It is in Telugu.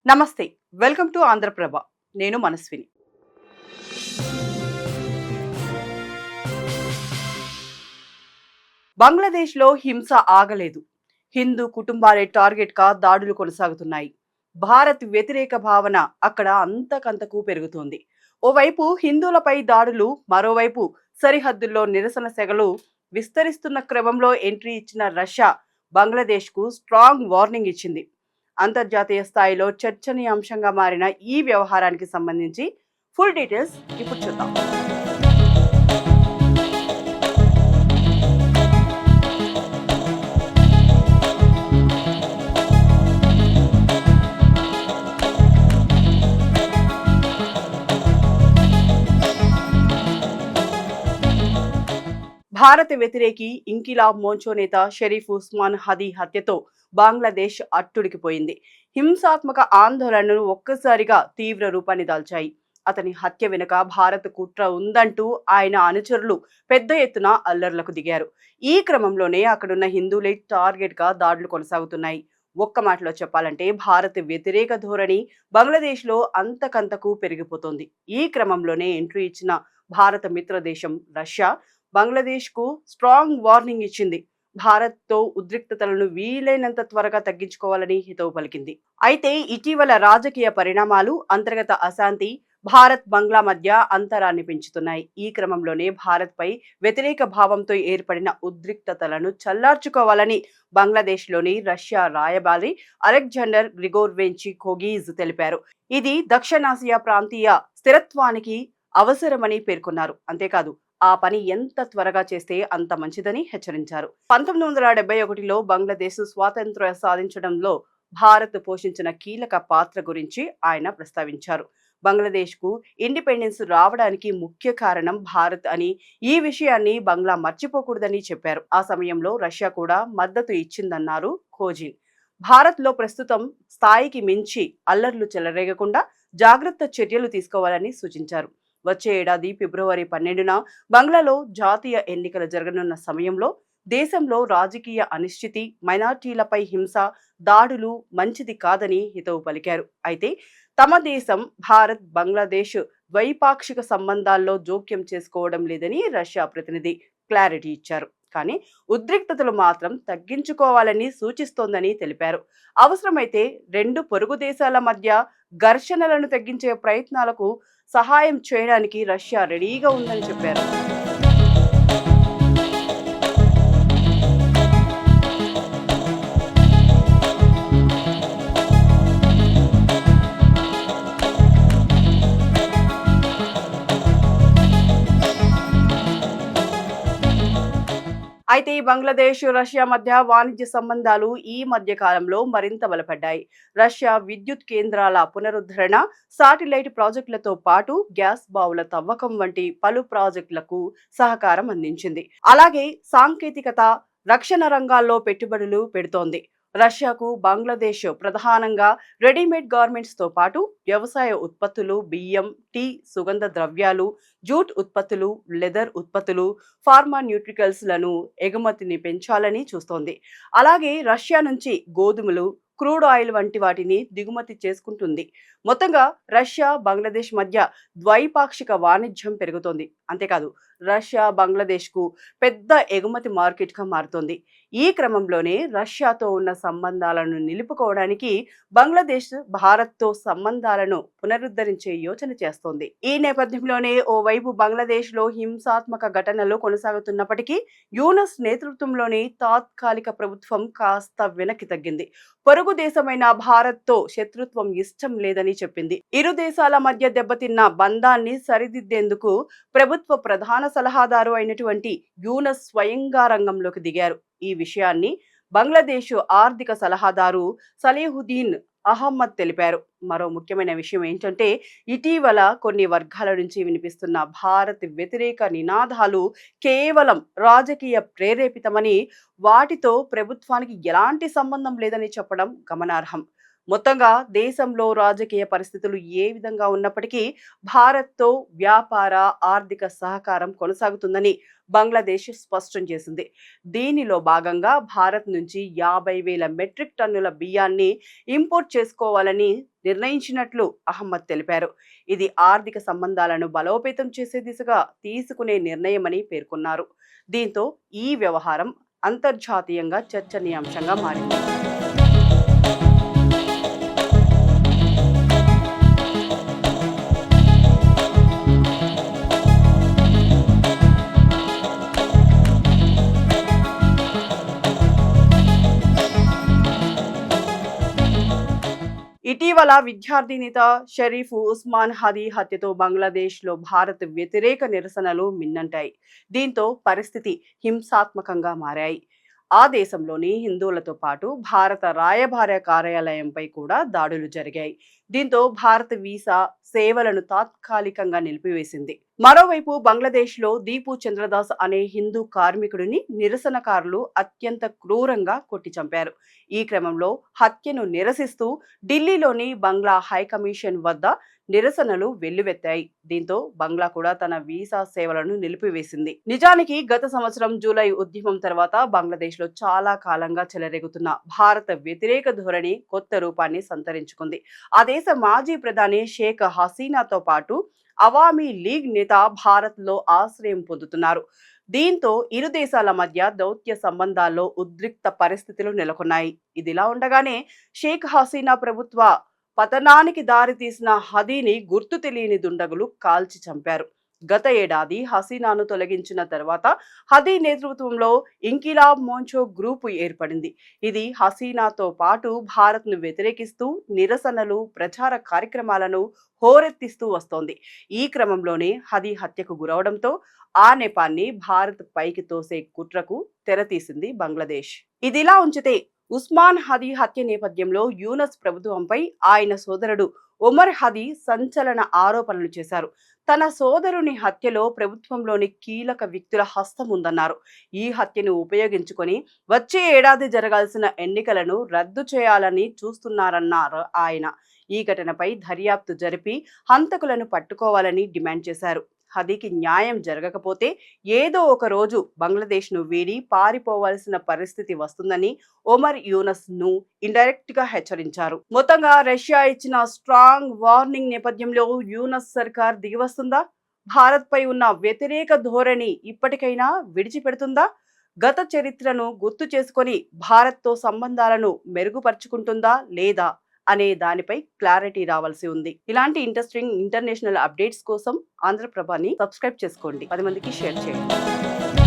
నమస్తే. Welcome to Andhra Prabha. నేను మనస్విని. బంగ్లాదేశ్‌లో హింస ఆగలేదు. హిందూ కుటుంబాలే టార్గెట్‌గా దాడులు కొనసాగుతున్నాయి. భారత్ వ్యతిరేక భావన అక్కడ అంతకంతకు పెరుగుతోంది. ఓవైపు హిందువులపై దాడులు, మరోవైపు సరిహద్దుల్లో నిరసన సెగలు విస్తరిస్తున్న క్రమంలో ఎంట్రీ ఇచ్చిన రష్యా బంగ్లాదేశ్‌కు స్ట్రాంగ్ వార్నింగ్ ఇచ్చింది. అంతర్జాతీయ స్థాయిలో చర్చనీయాంశంగా మారిన ఈ వ్యవహారానికి సంబంధించి ఫుల్ డీటెయిల్స్ ఇప్పుడు చూద్దాం. భారత వ్యతిరేకి ఇంకిలాబ్ మోర్చా నేత షరీఫ్ ఉస్మాన్ హదీ హత్యతో బంగ్లాదేశ్ అట్టుడికిపోయింది. హింసాత్మక ఆందోళనలు ఒక్కసారిగా తీవ్ర రూపాన్ని దాల్చాయి. అతని హత్య వెనుక భారత్ కుట్ర ఉందంటూ ఆయన అనుచరులు పెద్ద ఎత్తున అల్లర్లకు దిగారు. ఈ క్రమంలోనే అక్కడున్న హిందువులే టార్గెట్ గా దాడులు కొనసాగుతున్నాయి. ఒక్క మాటలో చెప్పాలంటే భారత్ వ్యతిరేక ధోరణి బంగ్లాదేశ్లో అంతకంతకు పెరిగిపోతోంది. ఈ క్రమంలోనే ఎంట్రీ ఇచ్చిన భారత మిత్ర దేశం రష్యా బంగ్లాదేశ్‌కు స్ట్రాంగ్ వార్నింగ్ ఇచ్చింది. భారత్‌తో ఉద్రిక్తతలను వీలైనంత త్వరగా తగ్గించుకోవాలని హితవు పలికింది. అయితే ఇటీవల రాజకీయ పరిణామాలు, అంతర్గత అశాంతి భారత్ బంగ్లా మధ్య అంతరాన్ని పెంచుతున్నాయి. ఈ క్రమంలోనే భారత్‌పై వ్యతిరేక భావంతో ఏర్పడిన ఉద్రిక్తతలను చల్లార్చుకోవాలని బంగ్లాదేశ్‌లోని రష్యా రాయబారి అలెగ్జాండర్ గ్రిగోర్వెంచి కోగీజ్ తెలిపారు. ఇది దక్షిణాసియా ప్రాంతీయ స్థిరత్వానికి అవసరమని పేర్కొన్నారు. అంతేకాదు ఆ పని ఎంత త్వరగా చేస్తే అంత మంచిదని హెచ్చరించారు. 1971లో బంగ్లాదేశ్ స్వాతంత్ర్య సాధించడంలో భారత్ పోషించిన కీలక పాత్ర గురించి ఆయన ప్రస్తావించారు. బంగ్లాదేశ్‌కు ఇండిపెండెన్స్ రావడానికి ముఖ్య కారణం భారత్ అని, ఈ విషయాన్ని బంగ్లా మర్చిపోకూడదని చెప్పారు. ఆ సమయంలో రష్యా కూడా మద్దతు ఇచ్చిందన్నారు కోజిన్. భారత్లో ప్రస్తుతం స్థాయికి మించి అల్లర్లు చెలరేగకుండా జాగ్రత్త చర్యలు తీసుకోవాలని సూచించారు. వచ్చే ఏడాది ఫిబ్రవరి 12న బంగ్లాలో జాతీయ ఎన్నికలు జరగనున్న సమయంలో దేశంలో రాజకీయ అనిశ్చితి, మైనార్టీలపై హింస, దాడులు మంచిది కాదని హితవు పలికారు. అయితే తమ దేశం భారత్ బంగ్లాదేశ్ ద్వైపాక్షిక సంబంధాల్లో జోక్యం చేసుకోవడం లేదని రష్యా ప్రతినిధి క్లారిటీ ఇచ్చారు. కానీ ఉద్రిక్తతలు మాత్రం తగ్గించుకోవాలని సూచిస్తోందని తెలిపారు. అవసరమైతే రెండు పొరుగు దేశాల మధ్య ఘర్షణలను తగ్గించే ప్రయత్నాలకు సహాయం చేయడానికి రష్యా రెడీగా ఉందని చెప్పారు. అయితే బంగ్లాదేశ్, రష్యా మధ్య వాణిజ్య సంబంధాలు ఈ మధ్య కాలంలో మరింత బలపడ్డాయి. రష్యా విద్యుత్ కేంద్రాల పునరుద్ధరణ, శాటిలైట్ ప్రాజెక్టులతో పాటు గ్యాస్ బావుల తవ్వకం వంటి పలు ప్రాజెక్టులకు సహకారం అందించింది. అలాగే సాంకేతికత, రక్షణ రంగాల్లో పెట్టుబడులు పెడుతోంది. రష్యాకు బంగ్లాదేశ్ ప్రధానంగా రెడీమేడ్ గార్మెంట్స్ తో పాటు వ్యవసాయ ఉత్పత్తులు, బియ్యం, టీ, సుగంధ ద్రవ్యాలు, జూట్ ఉత్పత్తులు, లెదర్ ఉత్పత్తులు, ఫార్మాన్యూట్రికల్స్ లను ఎగుమతిని పెంచాలని చూస్తోంది. అలాగే రష్యా నుంచి గోధుమలు, క్రూడ్ ఆయిల్ వంటి వాటిని దిగుమతి చేసుకుంటుంది. మొత్తంగా రష్యా, బంగ్లాదేశ్ మధ్య ద్వైపాక్షిక వాణిజ్యం పెరుగుతోంది. అంతేకాదు రష్యా బంగ్లాదేశ్కు పెద్ద ఎగుమతి మార్కెట్గా మారుతోంది. ఈ క్రమంలోనే రష్యాతో ఉన్న సంబంధాలను నిలుపుకోవడానికి బంగ్లాదేశ్ భారత్తో సంబంధాలను పునరుద్ధరించే యోచన చేస్తోంది. ఈ నేపథ్యంలోనే ఓవైపు బంగ్లాదేశ్లో హింసాత్మక ఘటనలు కొనసాగుతున్నప్పటికీ యూనస్ నేతృత్వంలోని తాత్కాలిక ప్రభుత్వం కాస్త వెనక్కి తగ్గింది. పొరుగు దేశమైన భారత్తో శత్రుత్వం ఇష్టం లేదని చెప్పింది. ఇరు దేశాల మధ్య దెబ్బతిన్న బంధాన్ని సరిదిద్దేందుకు ప్రభుత్వ ప్రధాన సలహాదారు అయినటువంటి యూనస్ స్వయంగా రంగంలోకి దిగారు. ఈ విషయాన్ని బంగ్లాదేశ్ ఆర్థిక సలహాదారు సలీహుద్దీన్ అహ్మద్ తెలిపారు. మరో ముఖ్యమైన విషయం ఏంటంటే ఇటీవల కొన్ని వర్గాల నుంచి వినిపిస్తున్న భారత్ వ్యతిరేక నినాదాలు కేవలం రాజకీయ ప్రేరేపితమని, వాటితో ప్రభుత్వానికి ఎలాంటి సంబంధం లేదని చెప్పడం గమనార్హం. మొత్తంగా దేశంలో రాజకీయ పరిస్థితులు ఏ విధంగా ఉన్నప్పటికీ భారత్తో వ్యాపార ఆర్థిక సహకారం కొనసాగుతుందని బంగ్లాదేశ్ స్పష్టం చేసింది. దీనిలో భాగంగా భారత్ నుంచి 50,000 మెట్రిక్ టన్నుల బియ్యాన్ని ఇంపోర్ట్ చేసుకోవాలని నిర్ణయించినట్లు అహ్మద్ తెలిపారు. ఇది ఆర్థిక సంబంధాలను బలోపేతం చేసే దిశగా తీసుకునే నిర్ణయమని పేర్కొన్నారు. దీంతో ఈ వ్యవహారం అంతర్జాతీయంగా చర్చనీయాంశంగా మారింది. ఇటీవల విద్యార్థి నేత షరీఫ్ ఉస్మాన్ హదీ హత్యతో బంగ్లాదేశ్లో భారత్ వ్యతిరేక నిరసనలు మిన్నంటాయి. దీంతో పరిస్థితి హింసాత్మకంగా మారాయి. ఆ దేశంలోని హిందువులతో పాటు భారత రాయబార కార్యాలయంపై కూడా దాడులు జరిగాయి. దీంతో భారత వీసా సేవలను తాత్కాలికంగా నిలిపివేసింది. మరోవైపు బంగ్లాదేశ్లో దీపు చంద్రదాస్ అనే హిందూ కార్మికుడిని నిరసనకారులు అత్యంత క్రూరంగా కొట్టి చంపారు. ఈ క్రమంలో హత్యను నిరసిస్తూ ఢిల్లీలోని బంగ్లా హైకమిషన్ వద్ద నిరసనలు వెల్లువెత్తాయి. దీంతో బంగ్లా కూడా తన వీసా సేవలను నిలిపివేసింది. నిజానికి గత సంవత్సరం జూలై ఉద్యమం తర్వాత బంగ్లాదేశ్లో చాలా కాలంగా చెలరేగుతున్న భారత వ్యతిరేక ధోరణి కొత్త రూపాన్ని సంతరించుకుంది. ఆ దేశ మాజీ ప్రధాని షేక్ హసీనాతో పాటు అవామీ లీగ్ నేత భారత్లో ఆశ్రయం పొందుతున్నారు. దీంతో ఇరు దేశాల మధ్య దౌత్య సంబంధాల్లో ఉద్రిక్త పరిస్థితులు నెలకొన్నాయి. ఇదిలా ఉండగానే షేక్ హసీనా ప్రభుత్వ పతనానికి దారితీసిన హదీని గుర్తు తెలియని దుండగులు కాల్చి చంపారు. గత ఏడాది హసీనాను తొలగించిన తర్వాత హదీ నేతృత్వంలో ఇంకిలాబ్ మోర్చా గ్రూపు ఏర్పడింది. ఇది హసీనాతో పాటు భారత్ను వ్యతిరేకిస్తూ నిరసనలు, ప్రచార కార్యక్రమాలను హోరెత్తిస్తూ వస్తోంది. ఈ క్రమంలోనే హదీ హత్యకు గురవడంతో ఆ నెపాన్ని భారత్ పైకి తోసే కుట్రకు తెరతీసింది బంగ్లాదేశ్. ఇదిలా ఉంచితే ఉస్మాన్ హదీ హత్య నేపథ్యంలో యూనస్ ప్రభుత్వంపై ఆయన సోదరుడు ఒమర్ హదీ సంచలన ఆరోపణలు చేశారు. తన సోదరుని హత్యలో ప్రభుత్వంలోని కీలక వ్యక్తుల హస్తం ఉందన్నారు. ఈ హత్యను ఉపయోగించుకొని వచ్చే ఏడాది జరగాల్సిన ఎన్నికలను రద్దు చేయాలని చూస్తున్నారన్నారు ఆయన. ఈ ఘటనపై దర్యాప్తు జరిపి హంతకులను పట్టుకోవాలని డిమాండ్ చేశారు. హదీకి న్యాయం జరగకపోతే ఏదో ఒక రోజు బంగ్లాదేశ్ను వీడి పారిపోవాల్సిన పరిస్థితి వస్తుందని ఒమర్ యూనస్ ను ఇండైరెక్ట్ గా హెచ్చరించారు. మొత్తంగా రష్యా ఇచ్చిన స్ట్రాంగ్ వార్నింగ్ నేపథ్యంలో యూనస్ సర్కార్ దిగివస్తుందా? భారత్ పై ఉన్న వ్యతిరేక ధోరణి ఇప్పటికైనా విడిచిపెడుతుందా? గత చరిత్రను గుర్తు చేసుకొని భారత్తో సంబంధాలను మెరుగుపరుచుకుంటుందా లేదా అనే దానిపై క్లారిటీ రావాల్సి ఉంది. ఇలాంటి ఇంట్రెస్టింగ్ ఇంటర్నేషనల్ అప్డేట్స్ కోసం ఆంధ్రప్రభని సబ్స్క్రైబ్ చేసుకోండి. 10 మందికి షేర్ చేయండి.